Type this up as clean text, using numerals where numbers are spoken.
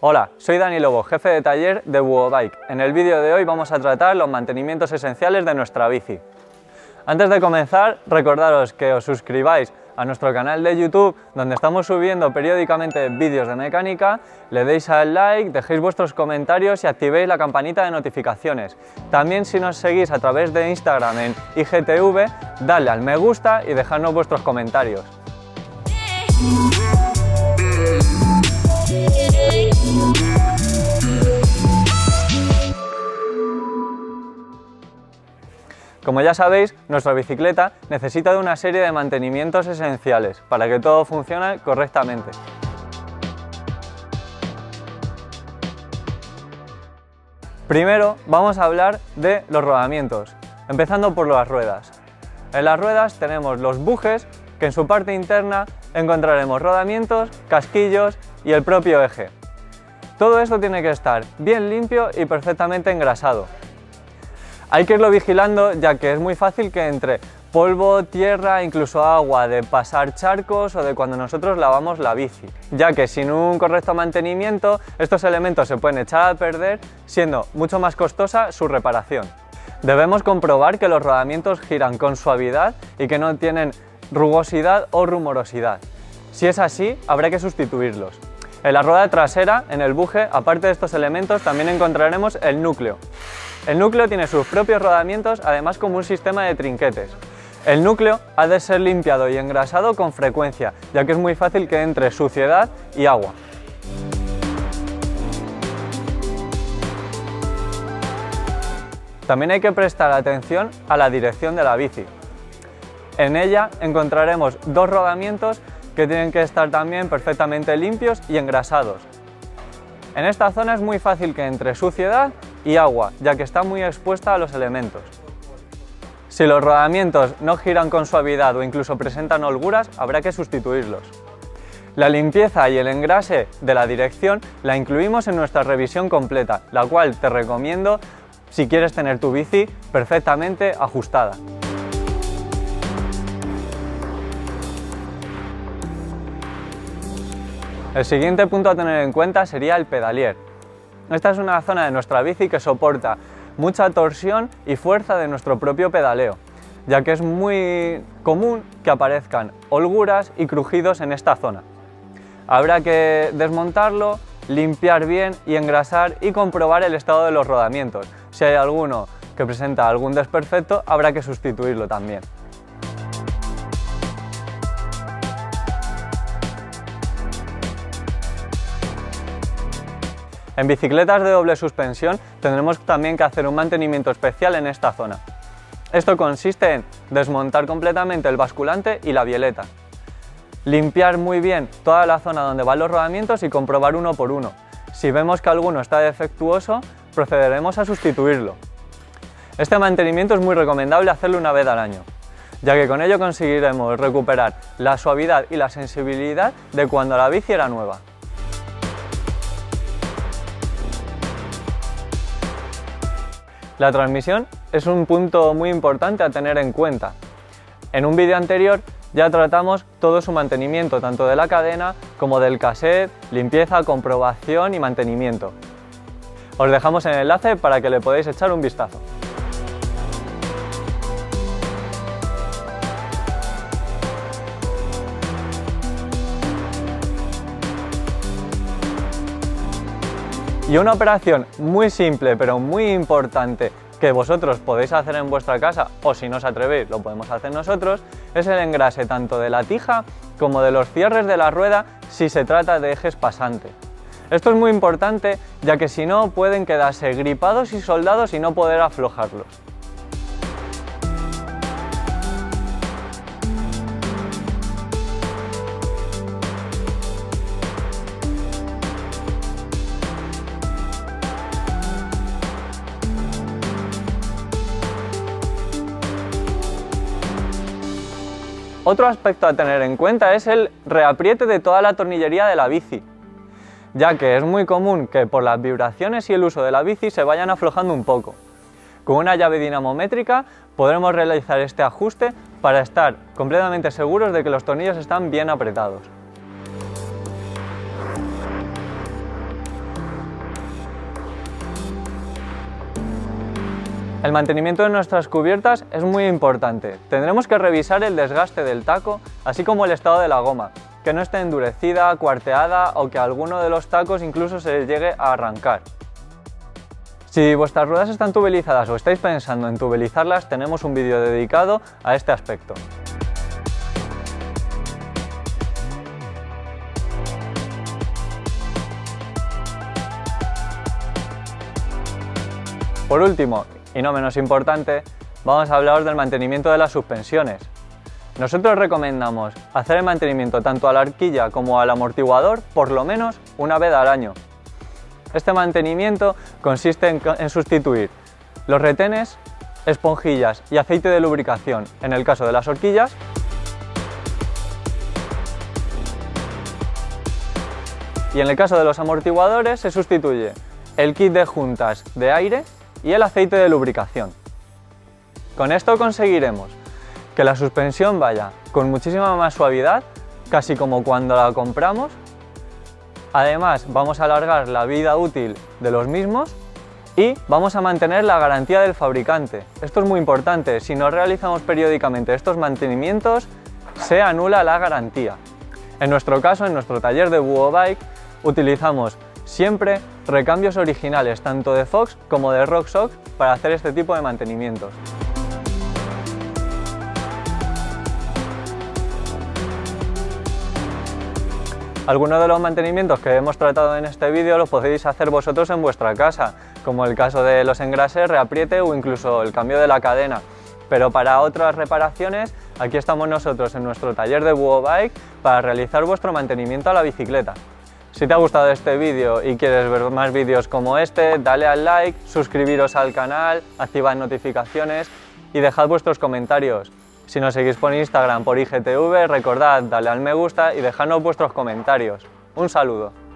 Hola, soy Dani Lobo, jefe de taller de Buobike. En el vídeo de hoy vamos a tratar los mantenimientos esenciales de nuestra bici. Antes de comenzar, recordaros que os suscribáis a nuestro canal de YouTube, donde estamos subiendo periódicamente vídeos de mecánica, le deis al like, dejéis vuestros comentarios y activéis la campanita de notificaciones. También, si nos seguís a través de Instagram en IGTV, dadle al me gusta y dejadnos vuestros comentarios. Como ya sabéis, nuestra bicicleta necesita de una serie de mantenimientos esenciales para que todo funcione correctamente. Primero vamos a hablar de los rodamientos, empezando por las ruedas. En las ruedas tenemos los bujes, que en su parte interna encontraremos rodamientos, casquillos y el propio eje. Todo esto tiene que estar bien limpio y perfectamente engrasado. Hay que irlo vigilando, ya que es muy fácil que entre polvo, tierra, incluso agua de pasar charcos o de cuando nosotros lavamos la bici, ya que sin un correcto mantenimiento estos elementos se pueden echar a perder, siendo mucho más costosa su reparación. Debemos comprobar que los rodamientos giran con suavidad y que no tienen rugosidad o rumorosidad. Si es así, habrá que sustituirlos. En la rueda trasera, en el buje, aparte de estos elementos, también encontraremos el núcleo. El núcleo tiene sus propios rodamientos, además como un sistema de trinquetes. El núcleo ha de ser limpiado y engrasado con frecuencia, ya que es muy fácil que entre suciedad y agua. También hay que prestar atención a la dirección de la bici. En ella encontraremos dos rodamientos que tienen que estar también perfectamente limpios y engrasados. En esta zona es muy fácil que entre suciedad y agua, ya que está muy expuesta a los elementos. Si los rodamientos no giran con suavidad o incluso presentan holguras, habrá que sustituirlos. La limpieza y el engrase de la dirección la incluimos en nuestra revisión completa, la cual te recomiendo si quieres tener tu bici perfectamente ajustada. El siguiente punto a tener en cuenta sería el pedalier. Esta es una zona de nuestra bici que soporta mucha torsión y fuerza de nuestro propio pedaleo, ya que es muy común que aparezcan holguras y crujidos en esta zona. Habrá que desmontarlo, limpiar bien y engrasar y comprobar el estado de los rodamientos. Si hay alguno que presenta algún desperfecto, habrá que sustituirlo también. En bicicletas de doble suspensión tendremos también que hacer un mantenimiento especial en esta zona. Esto consiste en desmontar completamente el basculante y la bieleta, limpiar muy bien toda la zona donde van los rodamientos y comprobar uno por uno. Si vemos que alguno está defectuoso, procederemos a sustituirlo. Este mantenimiento es muy recomendable hacerlo una vez al año, ya que con ello conseguiremos recuperar la suavidad y la sensibilidad de cuando la bici era nueva. La transmisión es un punto muy importante a tener en cuenta. En un vídeo anterior ya tratamos todo su mantenimiento, tanto de la cadena como del cassette, limpieza, comprobación y mantenimiento. Os dejamos el enlace para que le podáis echar un vistazo. Y una operación muy simple pero muy importante que vosotros podéis hacer en vuestra casa, o si no os atrevéis lo podemos hacer nosotros, es el engrase tanto de la tija como de los cierres de la rueda si se trata de ejes pasantes. Esto es muy importante, ya que si no pueden quedarse gripados y soldados y no poder aflojarlos. Otro aspecto a tener en cuenta es el reapriete de toda la tornillería de la bici, ya que es muy común que por las vibraciones y el uso de la bici se vayan aflojando un poco. Con una llave dinamométrica podremos realizar este ajuste para estar completamente seguros de que los tornillos están bien apretados. El mantenimiento de nuestras cubiertas es muy importante. Tendremos que revisar el desgaste del taco, así como el estado de la goma, que no esté endurecida, cuarteada o que alguno de los tacos incluso se les llegue a arrancar. Si vuestras ruedas están tubelizadas o estáis pensando en tubelizarlas, tenemos un vídeo dedicado a este aspecto. Por último, y no menos importante, vamos a hablar del mantenimiento de las suspensiones. Nosotros recomendamos hacer el mantenimiento tanto a la horquilla como al amortiguador por lo menos una vez al año. Este mantenimiento consiste en sustituir los retenes, esponjillas y aceite de lubricación en el caso de las horquillas, y en el caso de los amortiguadores se sustituye el kit de juntas de aire y el aceite de lubricación. Con esto conseguiremos que la suspensión vaya con muchísima más suavidad, casi como cuando la compramos. Además, vamos a alargar la vida útil de los mismos y vamos a mantener la garantía del fabricante. Esto es muy importante, si no realizamos periódicamente estos mantenimientos, se anula la garantía. En nuestro caso, en nuestro taller de Buho Bike, utilizamos siempre recambios originales tanto de Fox como de RockShox para hacer este tipo de mantenimientos. Algunos de los mantenimientos que hemos tratado en este vídeo los podéis hacer vosotros en vuestra casa, como el caso de los engrases, reapriete o incluso el cambio de la cadena. Pero para otras reparaciones, aquí estamos nosotros en nuestro taller de Buho Bike para realizar vuestro mantenimiento a la bicicleta. Si te ha gustado este vídeo y quieres ver más vídeos como este, dale al like, suscribiros al canal, activad notificaciones y dejad vuestros comentarios. Si nos seguís por Instagram, por IGTV, recordad darle al me gusta y dejadnos vuestros comentarios. Un saludo.